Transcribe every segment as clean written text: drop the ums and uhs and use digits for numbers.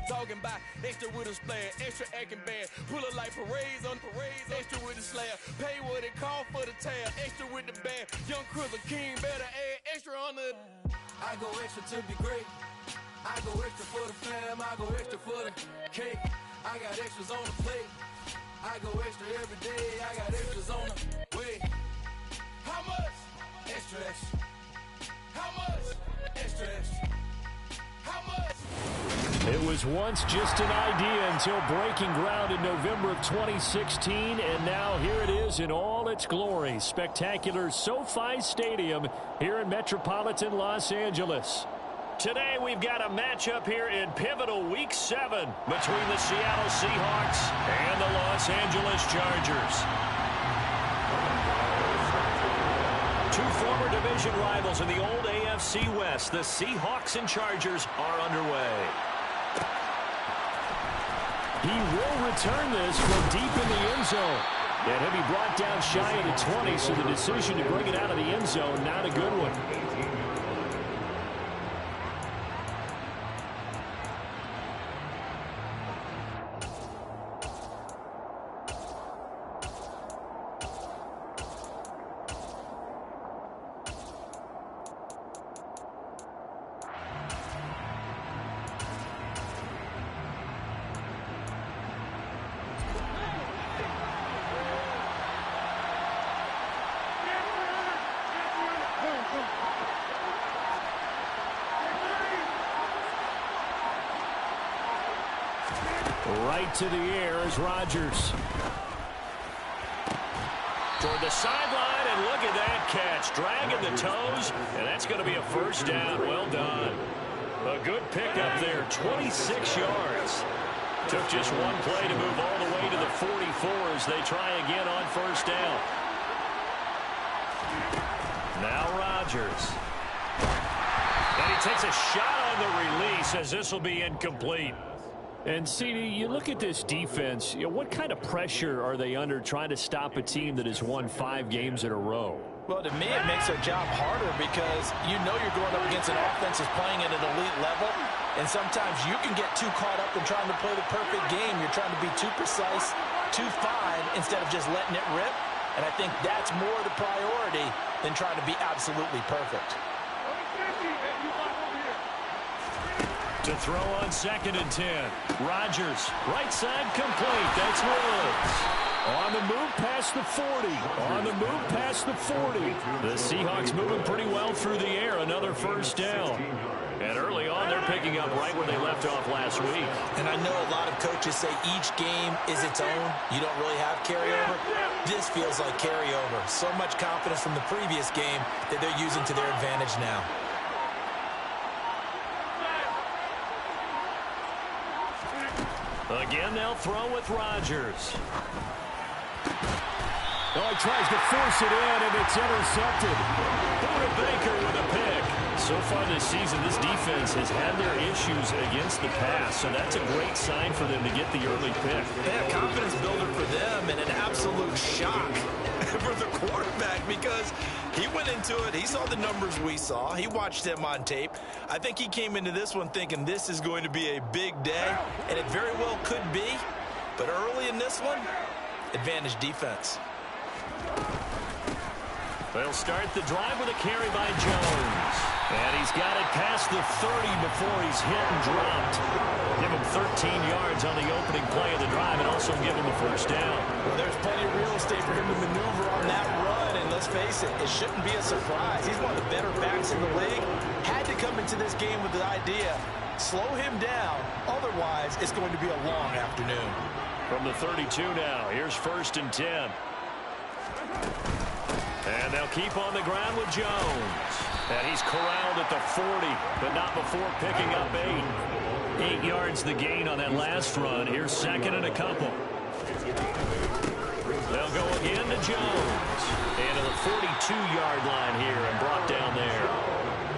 talking about extra with a splash, extra acting bad. Pull it like parades on parades, extra with the slab. Pay what it call for the tab, extra with the band. Young Crizzle King better add extra on the. I go extra to be great. I go extra for the fam. I go extra for the cake. I got extras on the plate. I go extra every day. I got extras on the way. How much? Extra, extra. How much? Extra, extra. How much? It was once just an idea until breaking ground in November of 2016, and now here it is in all its glory. Spectacular SoFi Stadium here in metropolitan Los Angeles. Today we've got a matchup here in pivotal Week 7 between the Seattle Seahawks and the Los Angeles Chargers. Two former division rivals in the old AFC West, the Seahawks and Chargers, are underway. He will return this from deep in the end zone. And he'll be brought down shy of the 20, so the decision to bring it out of the end zone, not a good one. Right to the air is Rodgers. Toward the sideline, and look at that catch. Dragging the toes, and that's going to be a first down. Well done. A good pickup there, 26 yards. Took just one play to move all the way to the 44 as they try again on first down. Now Rodgers. And he takes a shot on the release as this will be incomplete. And, CD, you look at this defense, what kind of pressure are they under trying to stop a team that has won 5 games in a row? Well, to me, it makes their job harder because you know you're going up against an offense that's playing at an elite level, and sometimes you can get too caught up in trying to play the perfect game. You're trying to be too precise, too fine, instead of just letting it rip, and I think that's more the priority than trying to be absolutely perfect. To throw on 2nd and 10. Rodgers, right side complete. That's Woods. On the move past the 40. On the move past the 40. The Seahawks moving pretty well through the air. Another first down. And early on, they're picking up right where they left off last week. And I know a lot of coaches say each game is its own. You don't really have carryover. This feels like carryover. So much confidence from the previous game that they're using to their advantage now. Again, they'll throw with Rodgers. Oh, he tries to force it in, and it's intercepted. Buda Baker with a pick. So far this season, this defense has had their issues against the pass, so that's a great sign for them to get the early pick. Yeah, confidence builder for them and an absolute shock for the quarterback because he went into it. He saw the numbers we saw. He watched them on tape. I think he came into this one thinking this is going to be a big day, and it very well could be. But early in this one, advantage defense. They'll start the drive with a carry by Jones. And he's got it past the 30 before he's hit and dropped. Give him 13 yards on the opening play of the drive and also give him the first down. Well, there's plenty of real estate for him to maneuver on that run. And let's face it, it shouldn't be a surprise. He's one of the better backs in the league. Had to come into this game with the idea, slow him down. Otherwise, it's going to be a long afternoon. From the 32 now, here's 1st and 10. And they'll keep on the ground with Jones. And he's corralled at the 40, but not before picking up 8. 8 yards the gain on that last run. Here's 2nd and a couple. They'll go again to Jones. And to the 42-yard line here and brought down there.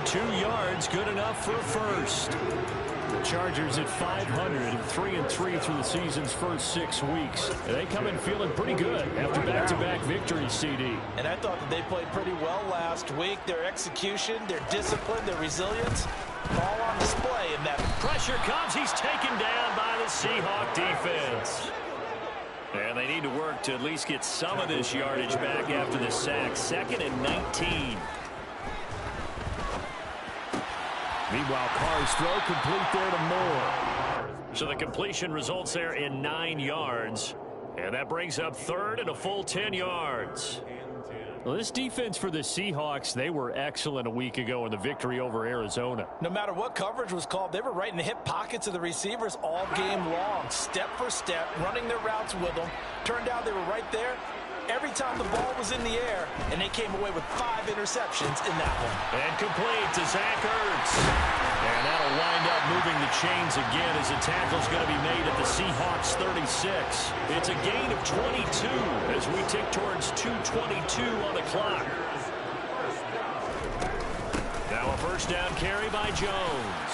2 yards, good enough for a first. The Chargers at 500, 3-3 through the season's first 6 weeks. And they come in feeling pretty good after back-to-back victories, CD. And I thought that they played pretty well last week. Their execution, their discipline, their resilience, all on display in that pressure. pressure comes. He's taken down by the Seahawk defense. And they need to work to at least get some of this yardage back after the sack. 2nd and 19. Meanwhile, Carr's throw complete there to Moore. So the completion results there in 9 yards. And that brings up 3rd and a full 10 yards. Well, this defense for the Seahawks, they were excellent a week ago in the victory over Arizona. No matter what coverage was called, they were right in the hip pockets of the receivers all game long, step for step, running their routes with them. Turned out they were right there every time the ball was in the air, and they came away with 5 interceptions in that one. And complete to Zach Ertz. And that'll wind up moving the chains again as a tackle's going to be made at the Seahawks 36. It's a gain of 22 as we tick towards 2:22 on the clock. Now a first down carry by Jones.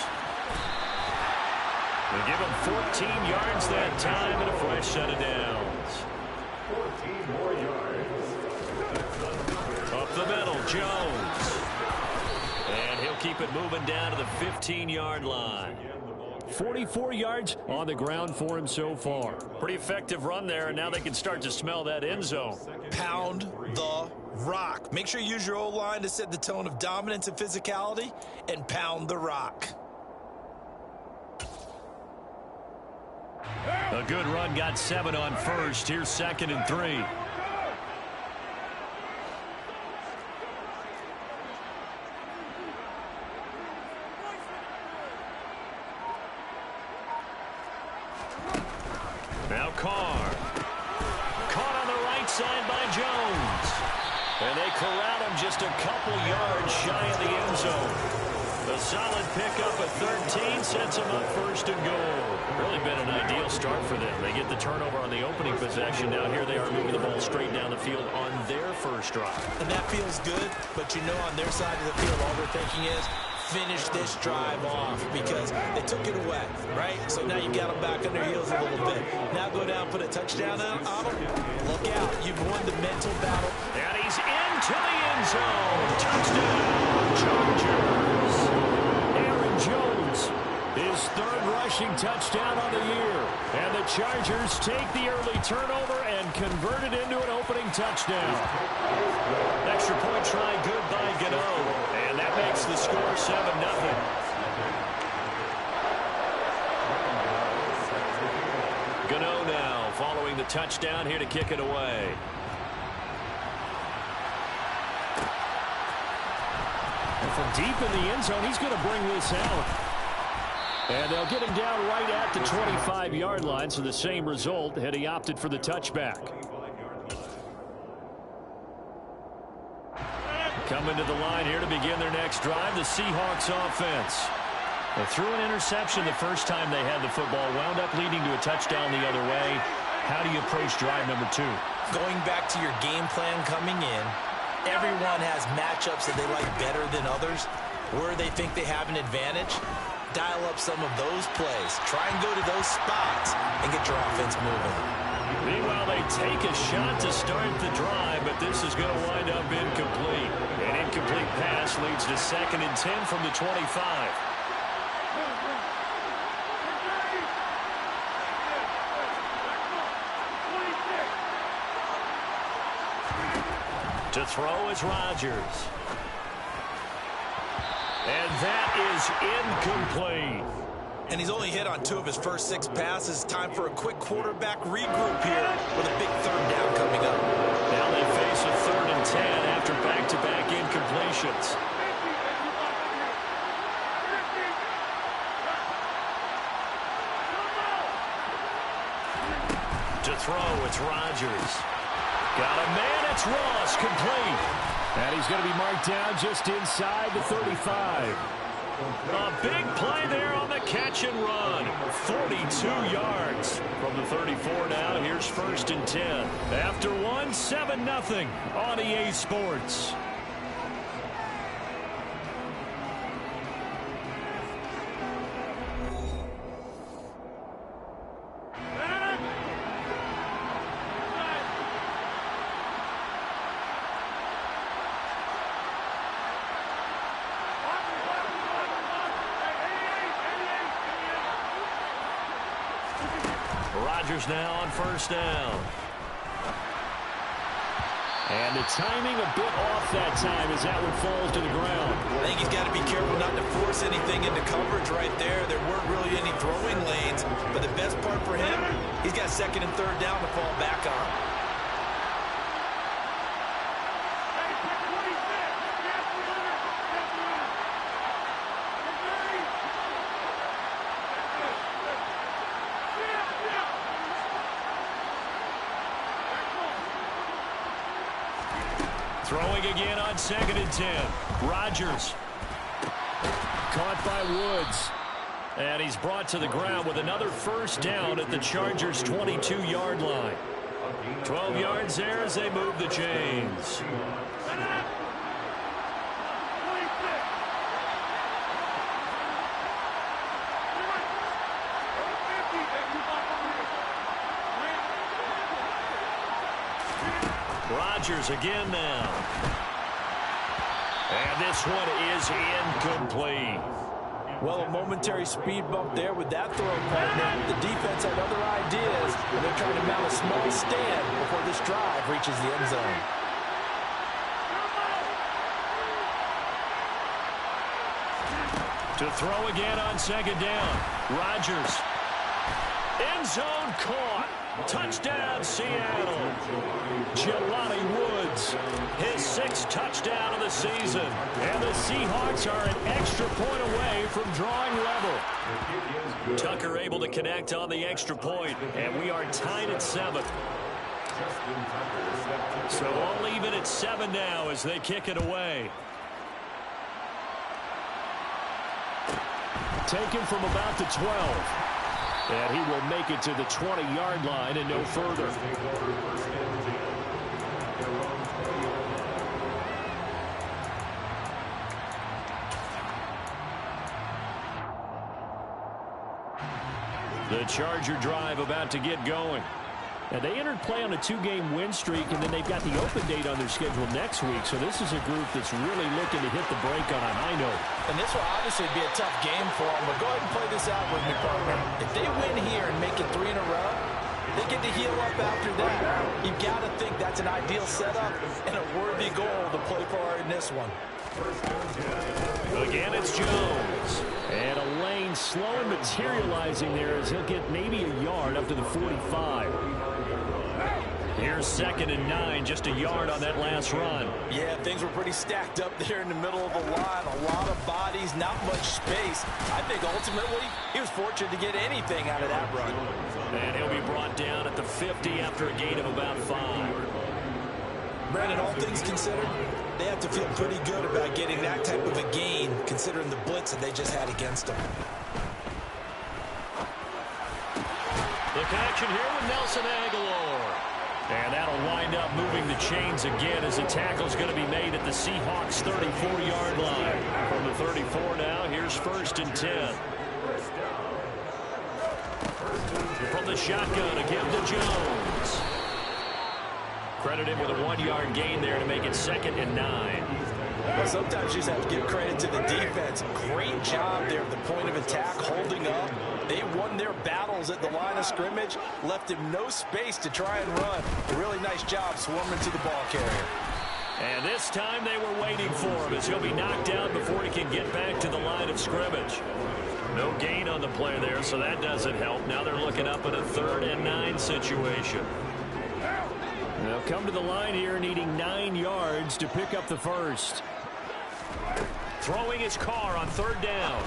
They give him 14 yards that time and a fresh set of downs. 14 more yards. Up the middle, Jones. And he'll keep it moving down to the 15-yard line. 44 yards on the ground for him so far. Pretty effective run there, and now they can start to smell that end zone. Pound the rock. Make sure you use your O-line to set the tone of dominance and physicality, and pound the rock. A good run, got 7 on first. Here's 2nd and 3. Now Carr. Caught on the right side by Jones. And they corral him just a couple yards shy of the end zone. A solid pickup at 13 sets them up 1st and goal. Really been an ideal start for them. They get the turnover on the opening possession. Now here they are moving the ball straight down the field on their first drive. And that feels good, but you know on their side of the field all they're thinking is finish this drive off because they took it away, right? So now you got them back on their heels a little bit. Now go down, put a touchdown on them. Look out. You've won the mental battle. And he's into the end zone. Touchdown, Chargers. Aaron Jones, his 3rd rushing touchdown on the year. And the Chargers take the early turnover and convert it into an opening touchdown. Extra point try good by Gano. And that makes the score 7-0. Gano now following the touchdown here to kick it away. And from deep in the end zone, he's going to bring this out. And they'll get him down right at the 25-yard line, so the same result had he opted for the touchback. Coming to the line here to begin their next drive, the Seahawks offense. They threw an interception the first time they had the football, wound up leading to a touchdown the other way. How do you approach drive number 2? Going back to your game plan coming in, everyone has matchups that they like better than others. Where they think they have an advantage, dial up some of those plays. Try and go to those spots and get your offense moving. Meanwhile, they take a shot to start the drive, but this is going to wind up incomplete. An incomplete pass leads to 2nd and 10 from the 25. To throw is Rodgers. And that is incomplete. And he's only hit on 2 of his first 6 passes. Time for a quick quarterback regroup here with a big 3rd down coming up. Now they face a 3rd and 10 after back-to-back incompletions. To throw, it's Rodgers. Got a man, it's Ross, complete. And he's going to be marked down just inside the 35. A big play there on the catch and run. 42 yards from the 34 now. Here's 1st and 10. After 1, 7-0 on EA Sports. Rodgers now on first down. And the timing a bit off that time as that one falls to the ground. I think he's got to be careful not to force anything into coverage right there. There weren't really any throwing lanes, but the best part for him, he's got second and third down to fall back on. Throwing again on 2nd and 10. Rodgers. Caught by Woods. And he's brought to the ground with another first down at the Chargers' 22-yard line. 12 yards there as they move the chains. Rodgers again now. And this one is incomplete. Well, a momentary speed bump there with that throw partner. The defense had other ideas, and they're trying to mount a small stand before this drive reaches the end zone. To throw again on 2nd down. Rodgers. End zone caught. Touchdown, Seattle. Jelani Woods, his 6th touchdown of the season. And the Seahawks are an extra point away from drawing level. Tucker able to connect on the extra point, and we are tied at 7. So all even at 7 now as they kick it away. Taken from about the 12. And he will make it to the 20-yard line and no further. The Charger drive about to get going. And they entered play on a 2-game win streak, and then they've got the open date on their schedule next week. So this is a group that's really looking to hit the break on a high note. And this will obviously be a tough game for them, but go ahead and play this out with me, partner. If they win here and make it 3 in a row, they get to heal up after that. You've got to think that's an ideal setup and a worthy goal to play for in this one. Again, it's Jones. And a lane slow and materializing there as he'll get maybe a yard up to the 45. Here's 2nd and 9, just a yard on that last run. Yeah, things were pretty stacked up there in the middle of the line. A lot of bodies, not much space. I think ultimately he was fortunate to get anything out of that run. And he'll be brought down at the 50 after a gain of about 5. Brandon, all things considered, they have to feel pretty good about getting that type of a gain, considering the blitz that they just had against them. The connection here with Nelson Aguilar. And that'll wind up moving the chains again as the tackle's going to be made at the Seahawks' 34-yard line. From the 34 now, here's 1st and 10. From the shotgun, a give to Jones. Credited with a 1-yard gain there to make it 2nd and 9. Well, sometimes you just have to give credit to the defense. Great job there at the point of attack, holding up. They won their battles at the line of scrimmage, left him no space to try and run. A really nice job swarming to the ball carrier. And this time they were waiting for him as he'll be knocked down before he can get back to the line of scrimmage. No gain on the play there, so that doesn't help. Now they're looking up at a 3rd and 9 situation. They'll come to the line here needing 9 yards to pick up the first. Throwing his car on 3rd down.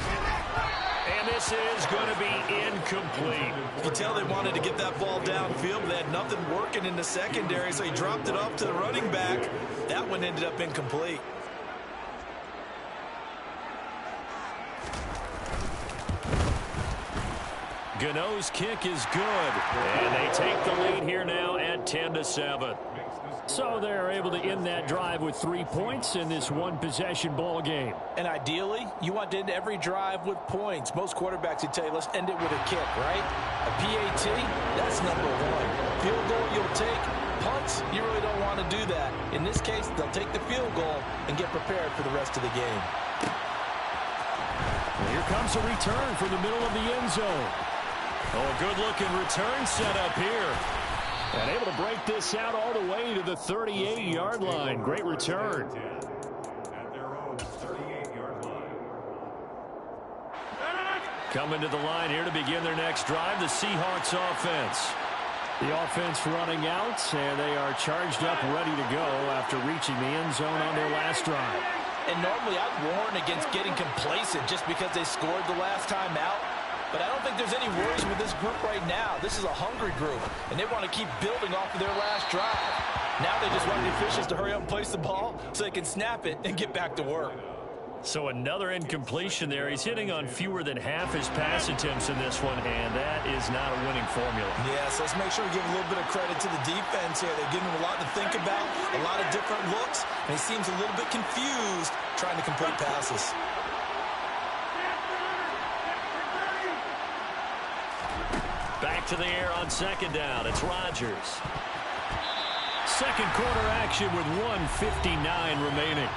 And this is going to be incomplete. You can tell they wanted to get that ball downfield, but they had nothing working in the secondary, so he dropped it off to the running back. That one ended up incomplete. Gano's kick is good. And they take the lead here now at 10-7. So they're able to end that drive with 3 points in this one-possession ball game. And ideally, you want to end every drive with points. Most quarterbacks would tell you, let's end it with a kick, right? A PAT, that's number 1. Field goal you'll take. Punts, you really don't want to do that. In this case, they'll take the field goal and get prepared for the rest of the game. Well, here comes a return from the middle of the end zone. Oh, good-looking return set up here. And able to break this out all the way to the 38-yard line. Great return. Coming to the line here to begin their next drive, the Seahawks offense. The offense running out, and they are charged up, ready to go after reaching the end zone on their last drive. And normally I'd warn against getting complacent just because they scored the last time out. But I don't think there's any worries with this group right now. This is a hungry group, and they want to keep building off of their last drive. Now they just want the officials to hurry up and place the ball so they can snap it and get back to work. So another incompletion there. He's hitting on fewer than half his pass attempts in this one, and that is not a winning formula. Yes, let's make sure we give a little bit of credit to the defense here. They're giving him a lot to think about, a lot of different looks, and he seems a little bit confused trying to complete passes. Back to the air on second down. It's Rodgers. Second quarter action with 1:59 remaining.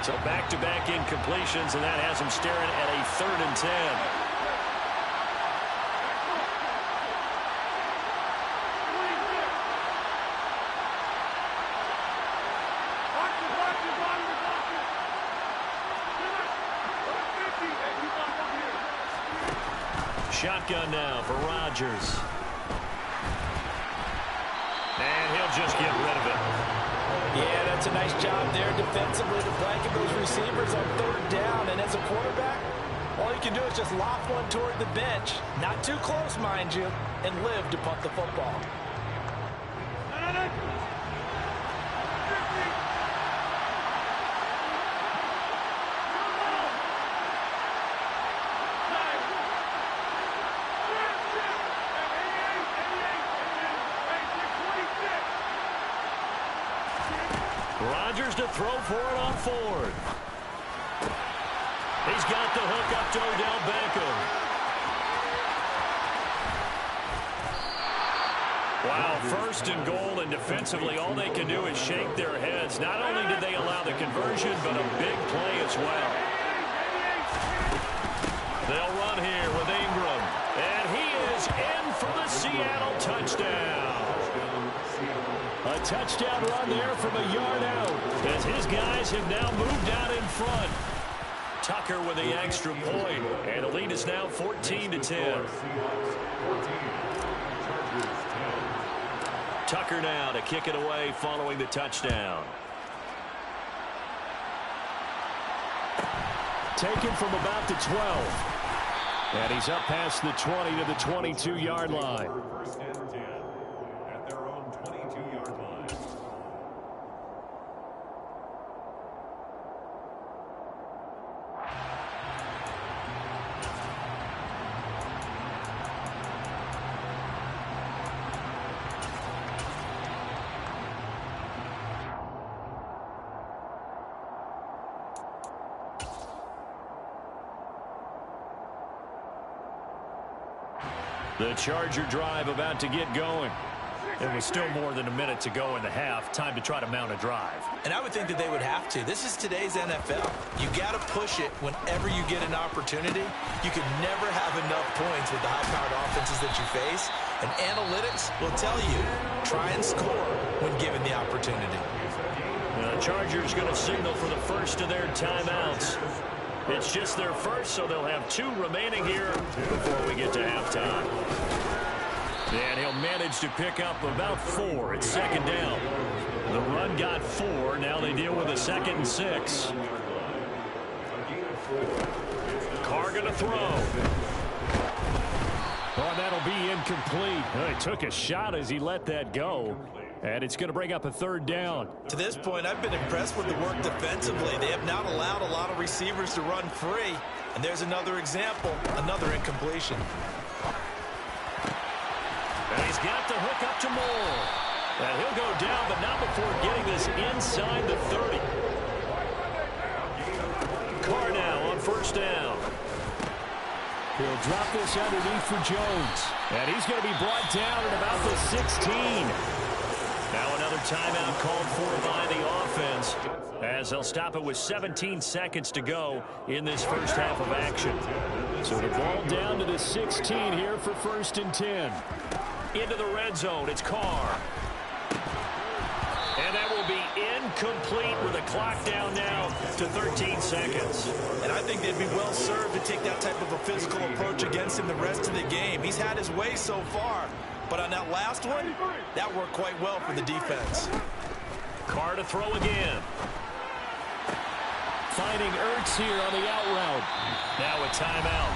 So back-to-back incompletions, and that has him staring at a 3rd and 10. Shotgun now for Rodgers. And he'll just get rid of it. Yeah, that's a nice job there defensively to blanket those receivers on 3rd down. And as a quarterback, all you can do is just loft one toward the bench. Not too close, mind you, and live to punt the football. Rodgers to throw for it on 4th. He's got the hook up to Odell Beckham. Wow, 1st and goal, and defensively all they can do is shake their heads. Not only did they allow the conversion, but a big play as well. They'll run here with Ingram, and he is in for the Seattle touchdown. A touchdown run there from a yard out, as his guys have now moved out in front. Tucker with the extra point, and the lead is now 14-10. Tucker now to kick it away following the touchdown. Taken from about the 12. And he's up past the 20 to the 22-yard line. The Charger drive about to get going. It was still more than a minute to go in the half. Time to try to mount a drive. And I would think that they would have to. This is today's NFL. You got to push it whenever you get an opportunity. You can never have enough points with the high-powered offenses that you face. And analytics will tell you, try and score when given the opportunity. The Chargers going to signal for the first of their timeouts. It's just their first, so they'll have 2 remaining here before we get to halftime. And he'll manage to pick up about 4 at second down. The run got 4. Now they deal with a 2nd and 6. Carr going to throw. Oh, that'll be incomplete. He took a shot as he let that go. And it's going to bring up a 3rd down. To this point, I've been impressed with the work defensively. They have not allowed a lot of receivers to run free. And there's another example, another incompletion. And he's got the hook up to Moore. And he'll go down, but not before getting this inside the 30. Carr now on 1st down. He'll drop this underneath for Jones. And he's going to be brought down at about the 16. Now another timeout called for by the offense, as they'll stop it with 17 seconds to go in this first half of action. So the ball down to the 16 here for 1st and 10. Into the red zone, it's Carr. And that will be incomplete with the clock down now to 13 seconds. And I think they'd be well served to take that type of a physical approach against him the rest of the game. He's had his way so far, but on that last one, that worked quite well for the defense. Carr to throw again. Finding Ertz here on the out route. Now a timeout.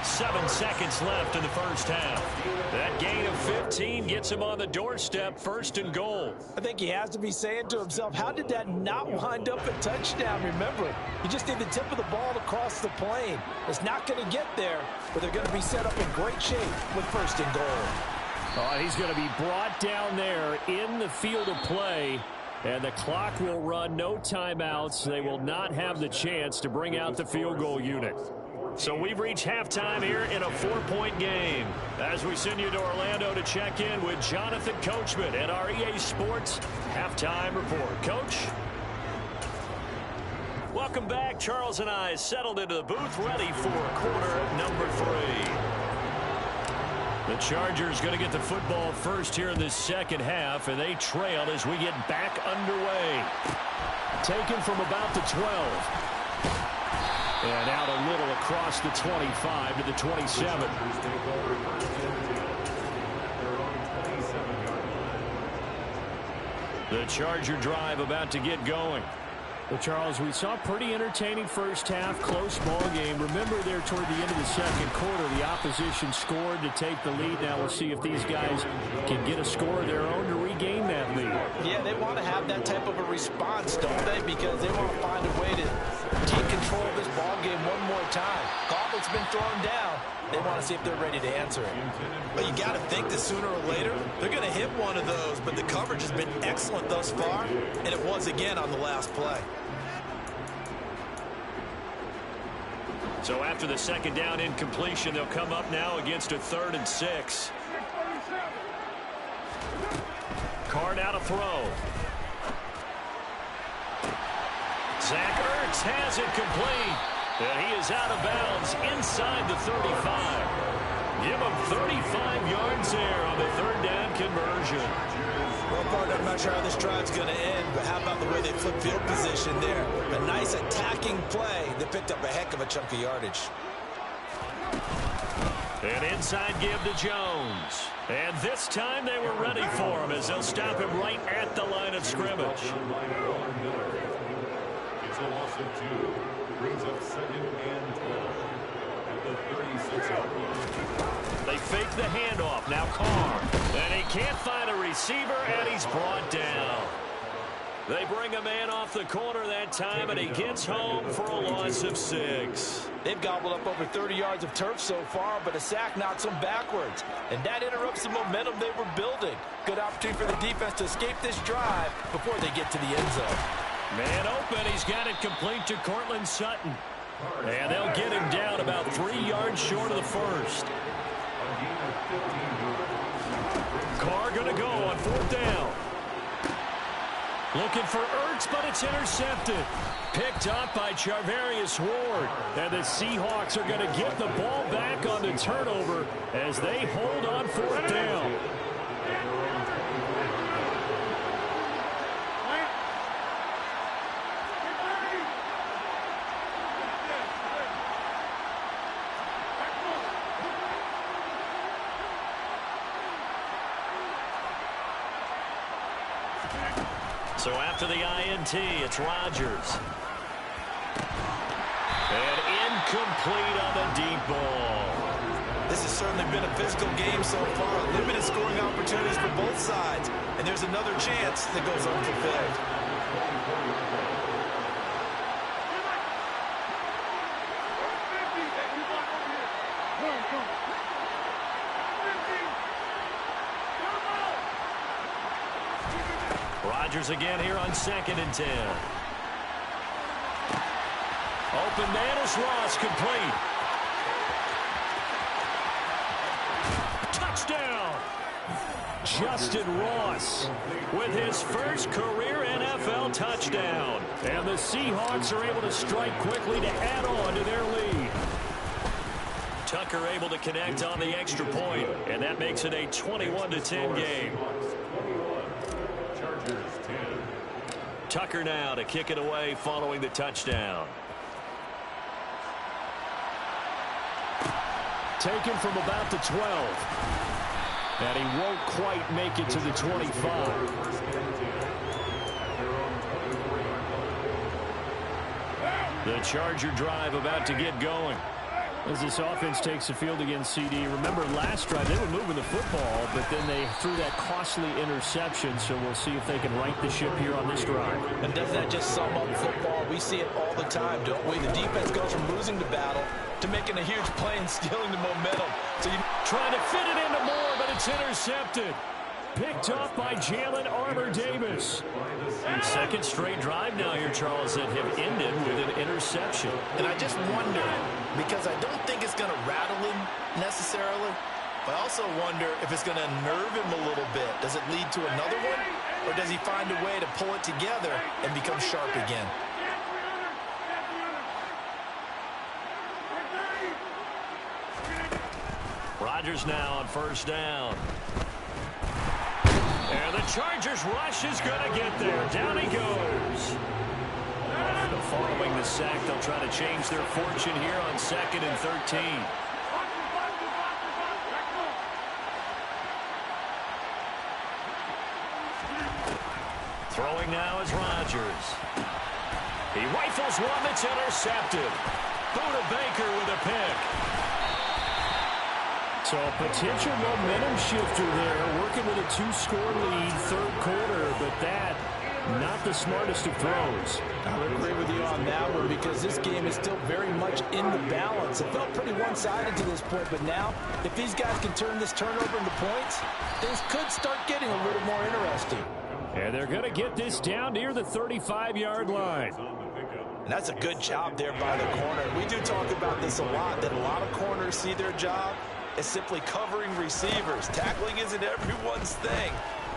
7 seconds left in the first half. That gain of 15 gets him on the doorstep, 1st and goal. I think he has to be saying to himself, how did that not wind up a touchdown? Remember, you just need the tip of the ball to cross the plane. It's not going to get there, but they're going to be set up in great shape with 1st and goal. He's going to be brought down there in the field of play, and the clock will run, no timeouts. They will not have the chance to bring out the field goal unit. So we've reached halftime here in a 4-point game. As we send you to Orlando to check in with Jonathan Coachman at our EA Sports Halftime Report. Coach? Welcome back. Charles and I settled into the booth, ready for quarter number 3. The Chargers going to get the football first here in this second half, and they trail as we get back underway. Taken from about the 12. And out a little across the 25 to the 27. The Charger drive about to get going. Well, Charles, we saw a pretty entertaining first half, close ball game. Remember there toward the end of the second quarter, the opposition scored to take the lead. Now we'll see if these guys can get a score of their own to regain that lead. Yeah, they want to have that type of a response, don't they? Because they want to find a way to take control of this ball game one more time. Gauntlet's been thrown down. They want to see if they're ready to answer it. But you got to think that sooner or later, they're going to hit one of those. But the coverage has been excellent thus far, and it was again on the last play. So after the second down incompletion, they'll come up now against a 3rd and 6. Carr now to throw. Zach Ertz has it complete. And he is out of bounds inside the 35. Give him 35 yards there on the 3rd down conversion. Well, partner, I'm not sure how this drive's going to end, but how about the way they flip field position there? A nice attacking play that picked up a heck of a chunk of yardage. An inside give to Jones. And this time they were ready for him as they'll stop him right at the line of scrimmage. It's a loss of 2. Brings up 2nd and 12 at the 36-yard line. They fake the handoff. Now Carr. And he can't find a receiver, and he's brought down. They bring a man off the corner that time, and he gets home for a loss of 6. They've gobbled up over 30 yards of turf so far, but a sack knocks them backwards. And that interrupts the momentum they were building. Good opportunity for the defense to escape this drive before they get to the end zone. Man open. He's got it complete to Cortland Sutton. And they'll get him down about 3 yards short of the first. Carr going to go on 4th down. Looking for Ertz, but it's intercepted. Picked up by Charvarius Ward. And the Seahawks are going to get the ball back on the turnover as they hold on 4th down. So after the INT, it's Rodgers. And incomplete on the deep ball. This has certainly been a physical game so far. Limited scoring opportunities for both sides. And there's another chance that goes unfulfilled. Rodgers again here on 2nd and 10. Open man is Ross, complete. Touchdown! Justin Ross with his first career NFL touchdown. And the Seahawks are able to strike quickly to add on to their lead. Tucker able to connect on the extra point, and that makes it a 21-10 game. Chargers 10. Tucker now to kick it away following the touchdown. Taken from about the 12. And he won't quite make it to the 25. The Charger drive about to get going. As this offense takes the field against CD. Remember, last drive, they were moving the football, but then they threw that costly interception, so we'll see if they can right the ship here on this drive. And doesn't that just sum up football? We see it all the time, don't we? The defense goes from losing the battle to making a huge play and stealing the momentum. So you trying to fit it into Moore, but it's intercepted. Picked off by Jalen Armour-Davis. Second straight drive now here, Charles, that have ended with an interception. And I just wonder, because I don't think it's going to rattle him necessarily, but I also wonder if it's going to nerve him a little bit. Does it lead to another one, or does he find a way to pull it together and become sharp again? Rodgers now on first down. And the Chargers rush is going to get there. Down he goes. Following the sack, they'll try to change their fortune here on 2nd and 13. Throwing now is Rodgers. He rifles one that's intercepted. Buda Baker with a pick. So a potential momentum shifter there, working with a 2-score lead, third quarter, but that, not the smartest of throws. I would agree with you on that one because this game is still very much in the balance. It felt pretty one-sided to this point, but now, if these guys can turn this turnover into points, things could start getting a little more interesting. And they're going to get this down near the 35-yard line. And that's a good job there by the corner. We do talk about this a lot, that a lot of corners see their job is simply covering receivers. Tackling isn't everyone's thing.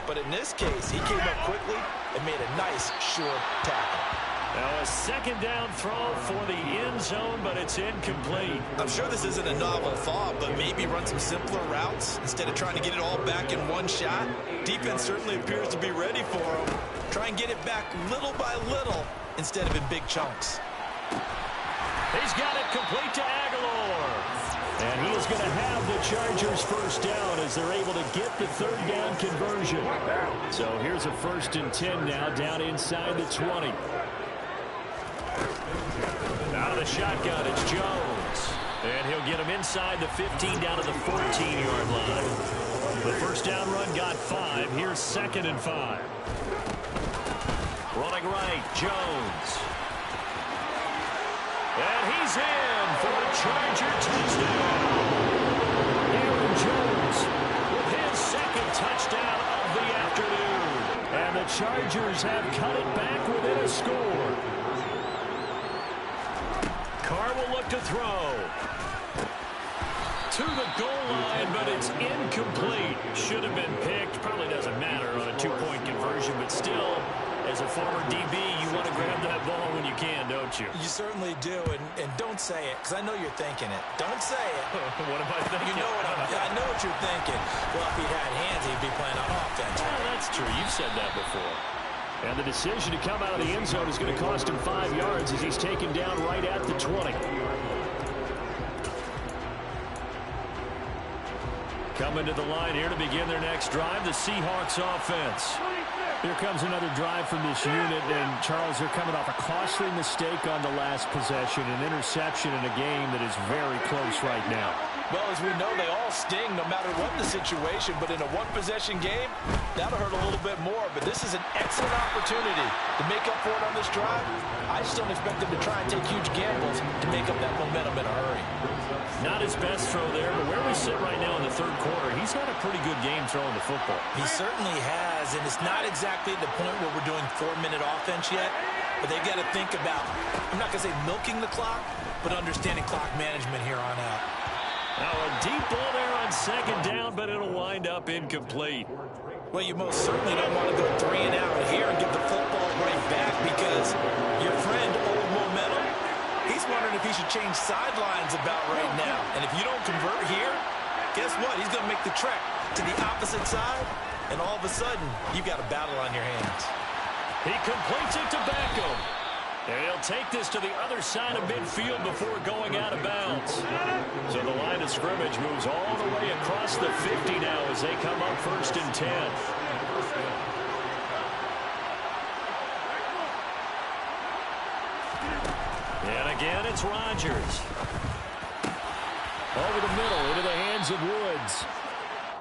But in this case, he came up quickly and made a nice, short tackle. Now a second down throw for the end zone, but it's incomplete. I'm sure this isn't a novel thought, but maybe run some simpler routes instead of trying to get it all back in one shot. Defense certainly appears to be ready for him. Try and get it back little by little instead of in big chunks. He's got it complete to Aguilar. And he is going to have the Chargers first down as they're able to get the third down conversion. So here's a 1st and 10 now, down inside the 20. Out of the shotgun, it's Jones. And he'll get him inside the 15 down to the 14-yard line. The first down run got 5. Here's 2nd and 5. Running right, Jones. And he's in for the Charger touchdown. Aaron Jones with his 2nd touchdown of the afternoon. And the Chargers have cut it back within a score. Carr will look to throw. To the goal line, but it's incomplete. Should have been picked. Probably doesn't matter on a 2-point conversion, but still, as a former DB, you want to grab that ball when you can, don't you? You certainly do, and don't say it, because I know you're thinking it. Don't say it. What am I thinking? You know I know what you're thinking. Well, if he had hands, he'd be playing on offense. Oh, that's true. You've said that before. And the decision to come out of the end zone is going to cost him 5 yards as he's taken down right at the 20. Coming to the line here to begin their next drive, the Seahawks offense. Here comes another drive from this unit, and Charles, they're coming off a costly mistake on the last possession, an interception in a game that is very close right now. Well, as we know, they all sting no matter what the situation, but in a one-possession game, that'll hurt a little bit more. But this is an excellent opportunity to make up for it on this drive. I just don't expect them to try and take huge gambles to make up that momentum in a hurry. Not his best throw there, but where we sit right now in the third quarter, he's had a pretty good game throwing the football. He certainly has, and it's not exactly the point where we're doing 4-minute offense yet, but they've got to think about, I'm not going to say milking the clock, but understanding clock management here on out. Now a deep ball there on 2nd down, but it'll wind up incomplete. Well, you most certainly don't want to go 3 and out here and get the football right back because your friend, Old Momentum, he's He's wondering if he should change sidelines about right now. And if you don't convert here, guess what? He's going to make the trek to the opposite side, and all of a sudden, you've got a battle on your hands. He completes it to Beckham. And he'll take this to the other side of midfield before going out of bounds. So the line of scrimmage moves all the way across the 50 now as they come up 1st and 10. And again, it's Rodgers. Over the middle, into the hands of Woods.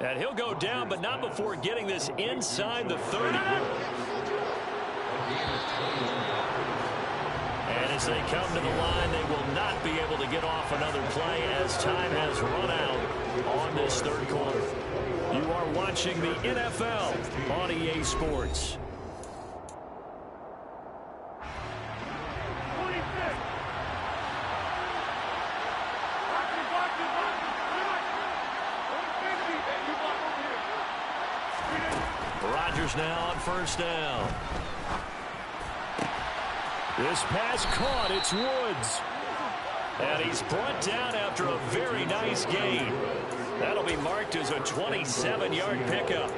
And he'll go down, but not before getting this inside the 30. And as they come to the line, they will not be able to get off another play as time has run out on this 3rd quarter. You are watching the NFL on EA Sports. Rodgers now on 1st down. This pass caught. It's Woods. And he's brought down after a very nice gain. That'll be marked as a 27-yard pickup.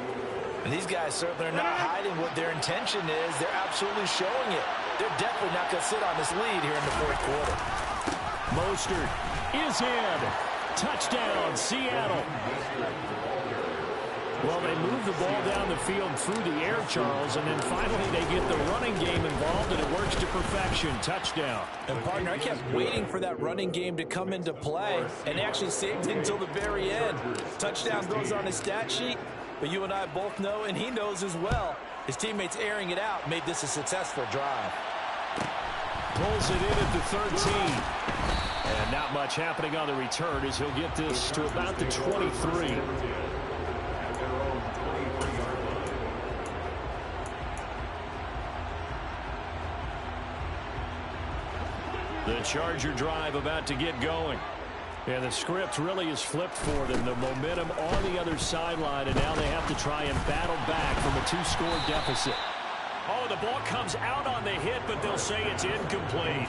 And these guys certainly are not hiding what their intention is. They're absolutely showing it. They're definitely not going to sit on this lead here in the 4th quarter. Mostert is in. Touchdown, Seattle. Well, they move the ball down the field through the air, Charles, and then finally they get the running game involved, and it works to perfection. Touchdown. And, partner, I kept waiting for that running game to come into play, and actually saved it until the very end. Touchdown goes on his stat sheet, but you and I both know, and he knows as well, his teammates airing it out made this a successful drive. Pulls it in at the 13. And not much happening on the return as he'll get this to about the 23. The Charger drive about to get going. And the script really is flipped for them. The momentum on the other sideline, and now they have to try and battle back from a 2-score deficit. Oh, the ball comes out on the hit, but they'll say it's incomplete.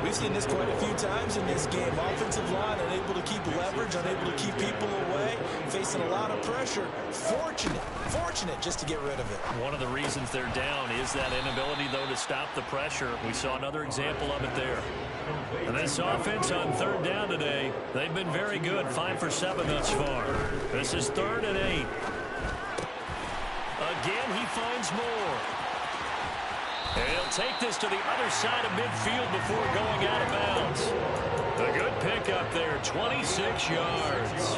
We've seen this quite a few times in this game. Offensive line unable to keep leverage, unable to keep people away, facing a lot of pressure. Fortunate just to get rid of it. One of the reasons they're down is that inability, though, to stop the pressure. We saw another example of it there. And this offense on 3rd down today, they've been very good, 5 for 7 thus far. This is 3rd and 8. Again, he finds more. And he'll take this to the other side of midfield before going out of bounds. A good pickup there, 26 yards.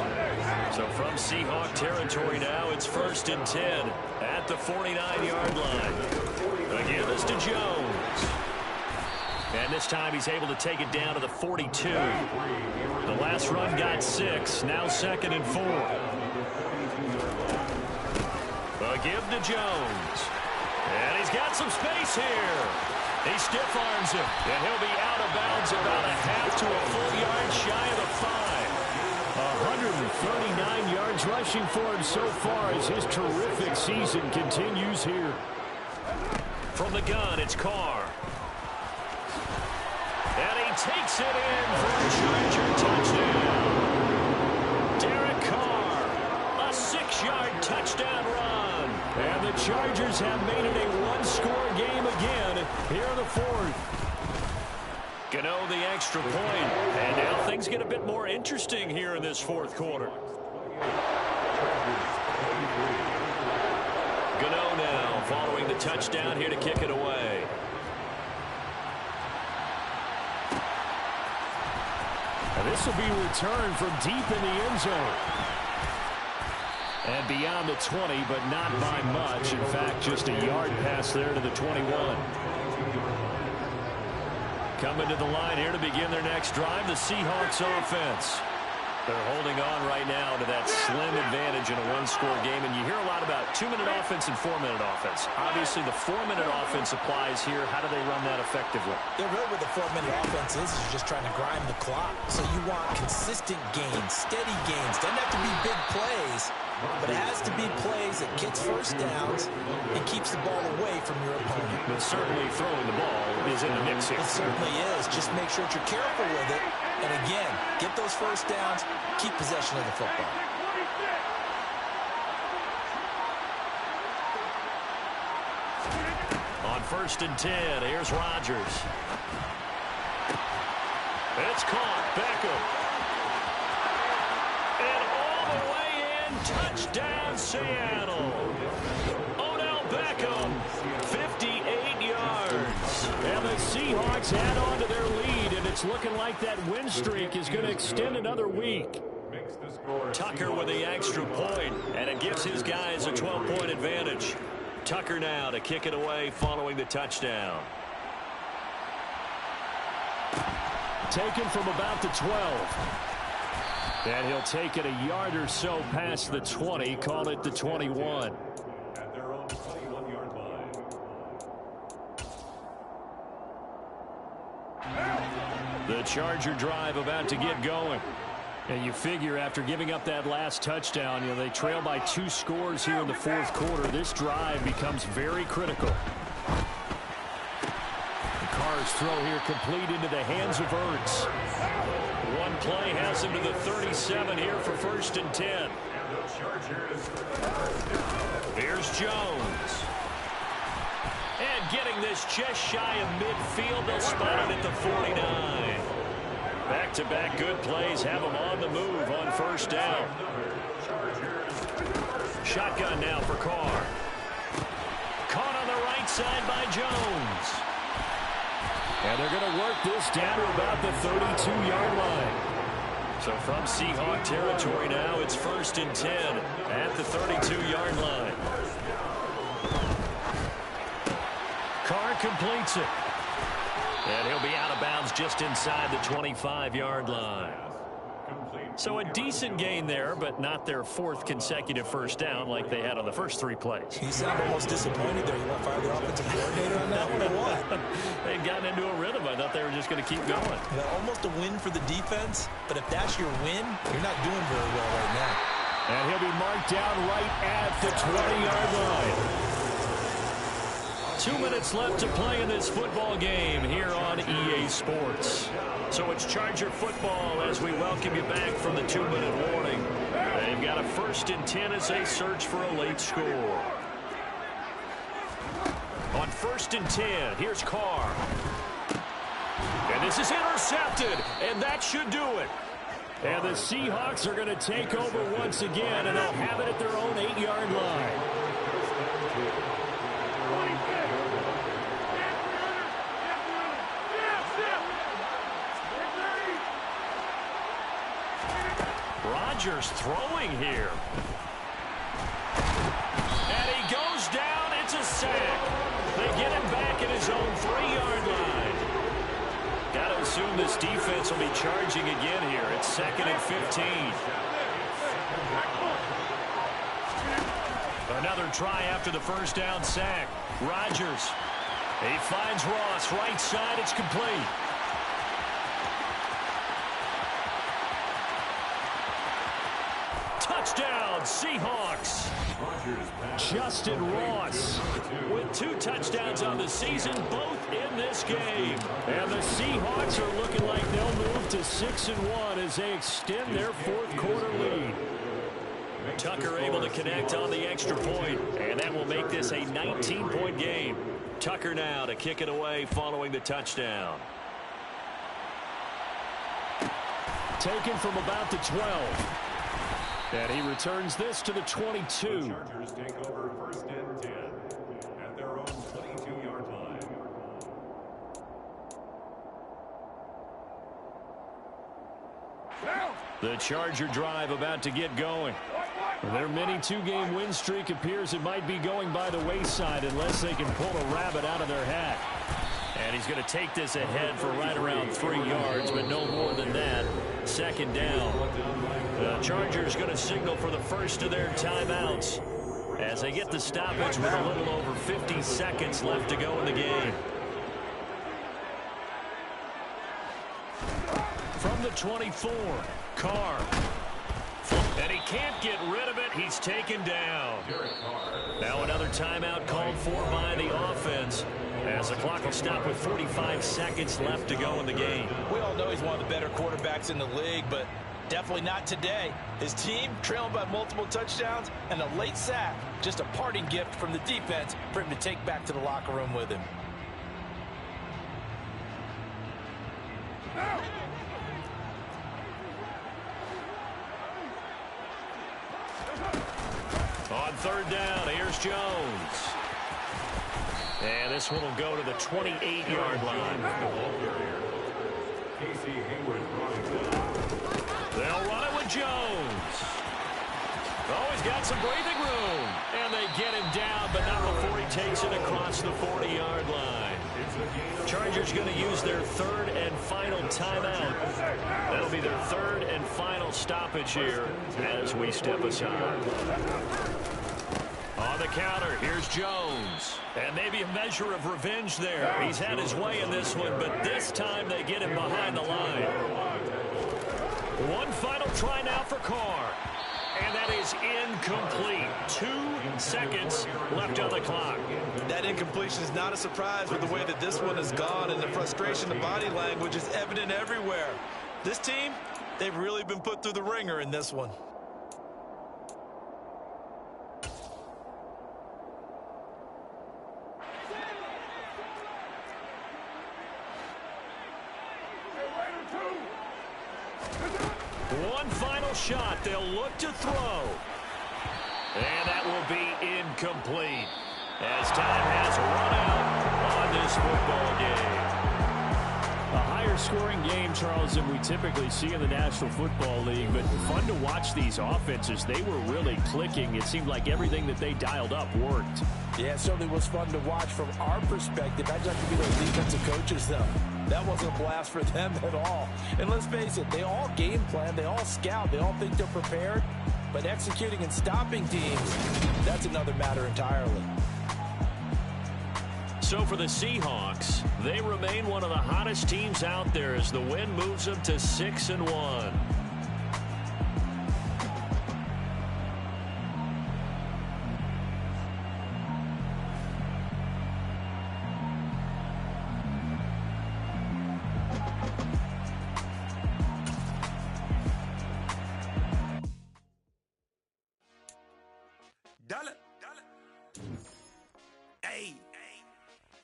So from Seahawk territory now, it's 1st and 10 at the 49-yard line. Again, this to Jones. And this time he's able to take it down to the 42. The last run got 6, now 2nd and 4. A give to Jones. And he's got some space here. He stiff-arms him, and he'll be out of bounds about a half to a full yard shy of the 5. 139 yards rushing for him so far as his terrific season continues here. From the gun, it's Carr. And he takes it in for a Charger touchdown. Derek Carr, a 6-yard touchdown run. And the Chargers have made it a 1-score game again here in the 4th. Gano the extra point. And now things get a bit more interesting here in this 4th quarter. Gano now following the touchdown here to kick it away. And this will be returned from deep in the end zone. And beyond the 20, but not by much. In fact, just a yard pass there to the 21. Coming to the line here to begin their next drive, the Seahawks offense. They're holding on right now to that slim advantage in a one-score game, and you hear a lot about 2-minute offense and 4-minute offense. Obviously, the 4-minute offense applies here. How do they run that effectively? Yeah, really what the 4-minute offense is just trying to grind the clock. So you want consistent gains, steady gains. Doesn't have to be big plays, but it has to be plays that gets first downs and keeps the ball away from your opponent. But certainly throwing the ball is in the mix here. It certainly is. Just make sure that you're careful with it. And again, get those first downs, keep possession of the football. On 1st and 10, here's Rodgers. It's caught. Beckham. And all the way in. Touchdown, Seattle. Odell Beckham, 58 yards. And the Seahawks add on to their lead, and it's looking like that win streak is going to extend another week. Tucker with the extra point, and it gives his guys a 12-point advantage. Tucker now to kick it away following the touchdown. Taken from about the 12. And he'll take it a yard or so past the 20, call it the 21. At their own 21-yard line. The Charger drive about to get going. And you figure after giving up that last touchdown, they trail by 2 scores here in the fourth quarter. This drive becomes very critical. Carr's throw here complete into the hands of Ertz. One play has him to the 37 here for 1st and 10. Here's Jones. And getting this just shy of midfield, they'll spot it at the 49. Back-to-back good plays have him on the move on 1st down. Shotgun now for Carr. Caught on the right side by Jones. And they're going to work this down to about the 32-yard line. So from Seahawk territory now, it's 1st and 10 at the 32-yard line. Carr completes it. And he'll be out of bounds just inside the 25-yard line. So a decent gain there, but not their 4th consecutive 1st down like they had on the first 3 plays. You sound almost disappointed there. You want to fire the offensive coordinator on that one or what? They'd gotten into a rhythm. I thought they were just going to keep going. Yeah, almost a win for the defense, but if that's your win, you're not doing very well right now. And he'll be marked down right at the 20-yard line. 2 minutes left to play in this football game here on EA Sports. So it's Charger football as we welcome you back from the 2-minute warning. They've got a 1st and 10 as they search for a late score. On 1st and 10, here's Carr. And this is intercepted, and that should do it. And the Seahawks are going to take over once again, and they'll have it at their own 8-yard line. Rodgers throwing here. And he goes down. It's a sack. They get him back at his own 3-yard line. Got to assume this defense will be charging again here. It's 2nd and 15. Another try after the 1st down sack. Rodgers. He finds Ross. Right side. It's complete. Touchdown, Seahawks. Justin Ross with 2 touchdowns on the season, both in this game. And the Seahawks are looking like they'll move to 6-1 as they extend their 4th quarter lead. Tucker able to connect on the extra point, and that will make this a 19-point game. Tucker now to kick it away following the touchdown. Taken from about the 12. And he returns this to the 22. The Chargers take over 1st and 10 at their own 22-yard line. The Charger drive about to get going. Their mini 2-game win streak appears it might be going by the wayside unless they can pull a rabbit out of their hat. And he's going to take this ahead for right around 3 yards, but no more than that. 2nd down. Chargers going to signal for the first of their timeouts as they get the stoppage with a little over 50 seconds left to go in the game. From the 24, Carr. And he can't get rid of it. He's taken down. Now another timeout called for by the offense as the clock will stop with 45 seconds left to go in the game. We all know he's one of the better quarterbacks in the league, but definitely not today. His team trailing by multiple touchdowns and a late sack. Just a parting gift from the defense for him to take back to the locker room with him. On third down, here's Jones. And this one will go to the 28-yard line. They'll run it with Jones. Oh, he's got some breathing room. And they get him down, but not before he takes it across the 40-yard line. Chargers going to use their third and final timeout. That'll be their third and final stoppage here as we step aside. On the counter, here's Jones. And maybe a measure of revenge there. He's had his way in this one, but this time they get him behind the line. One final try now for Carr. And that is incomplete. 2 seconds left on the clock. That incompletion is not a surprise with the way that this one has gone, and the frustration, the body language is evident everywhere. This team, they've really been put through the ringer in this one. One final shot. They'll look to throw. And that will be incomplete as time has run out on this football game. A higher scoring game, Charles, than we typically see in the National Football League, but fun to watch these offenses. They were really clicking. It seemed like everything that they dialed up worked. Yeah, it certainly was fun to watch from our perspective. I'd like to be those defensive coaches, though. That wasn't a blast for them at all. And let's face it, they all game plan, they all scout, they all think they're prepared. But executing and stopping teams, that's another matter entirely. So for the Seahawks, they remain one of the hottest teams out there as the win moves them to 6-1.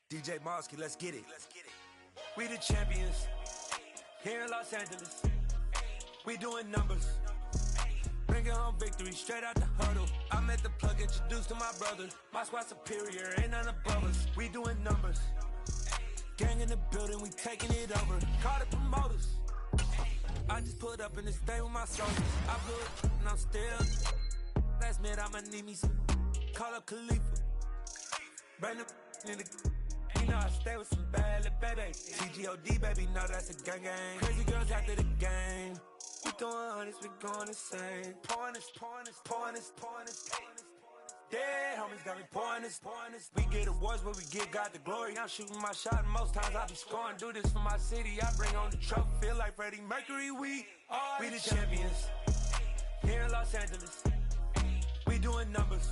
DJ Mosky, let's get it. We the champions here in Los Angeles. We doing numbers. Bringing home victory straight out the huddle. I'm at the plug, introduced to my brother. My squad superior, ain't none above us. We doing numbers. Gang in the building, we taking it over. Call the promoters. I just pulled up in this thing with my soldiers. I blew it, and I'm still. Last minute, I'ma need me some. Call up Khalifa. Bring them in the. You know I stay with some bad little baby. TGOD, baby, know that's a gang gang. Crazy girls after the game. We throwing hundreds, we going insane. Pouring this. Dead homies got me pouring this. We get awards, but we give God the glory. I'm shooting my shot, and most times I be scoring. Do this for my city, I bring on the trophy. Feel like Freddie Mercury, we the champions. Here in Los Angeles, we doing numbers.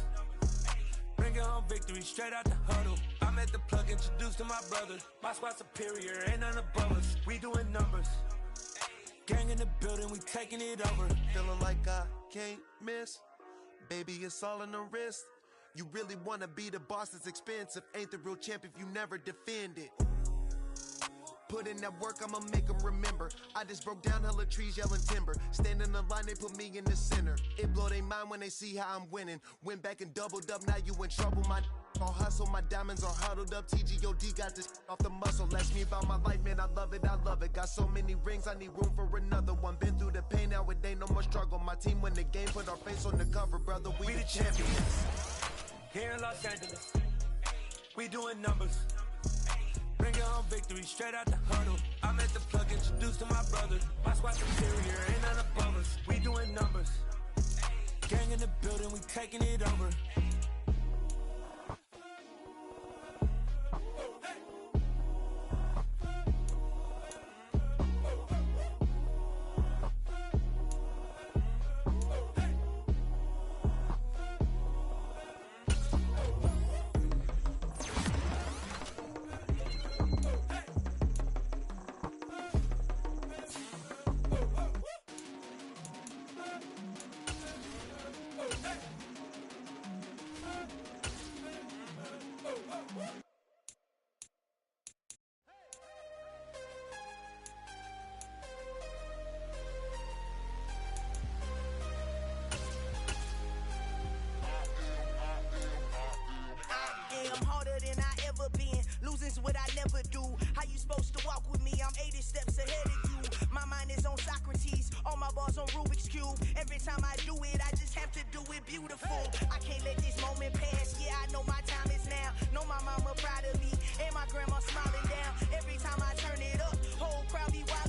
Bringing home victory straight out the huddle. I'm at the plug, introduced to my brother. My squad superior, ain't none above us. We doing numbers. Gang in the building, we taking it over. Feeling like I can't miss. Baby, it's all in the wrist. You really wanna be the boss, it's expensive. Ain't the real champ if you never defend it. Put in that work, I'ma make them remember. I just broke down hella trees, yelling timber. Stand in the line, they put me in the center. It blow they mind when they see how I'm winning. Went back and doubled up, now you in trouble. My all hustle, my diamonds are huddled up. TGOD got this off the muscle. Ask me about my life, man, I love it. Got so many rings, I need room for another one. Been through the pain, now it ain't no more struggle. My team win the game, put our face on the cover, brother. We the champions. Here in Los Angeles, we doing numbers. Bringing home victory straight out the huddle. I'm at the plug, introduced to my brother. My squad superior, ain't none above us. We doing numbers. taking it over. I'm harder than I ever been. Losing's what I never do. How you supposed to walk with me? I'm 80 steps ahead of you. My mind is on Socrates. All my bars on Rubik's Cube. Every time I do it, I just have to do it beautiful. I can't let this moment pass. Yeah, I know my time is now. Know my mama proud of me. And my grandma smiling down. Every time I turn it up, whole crowd be watching.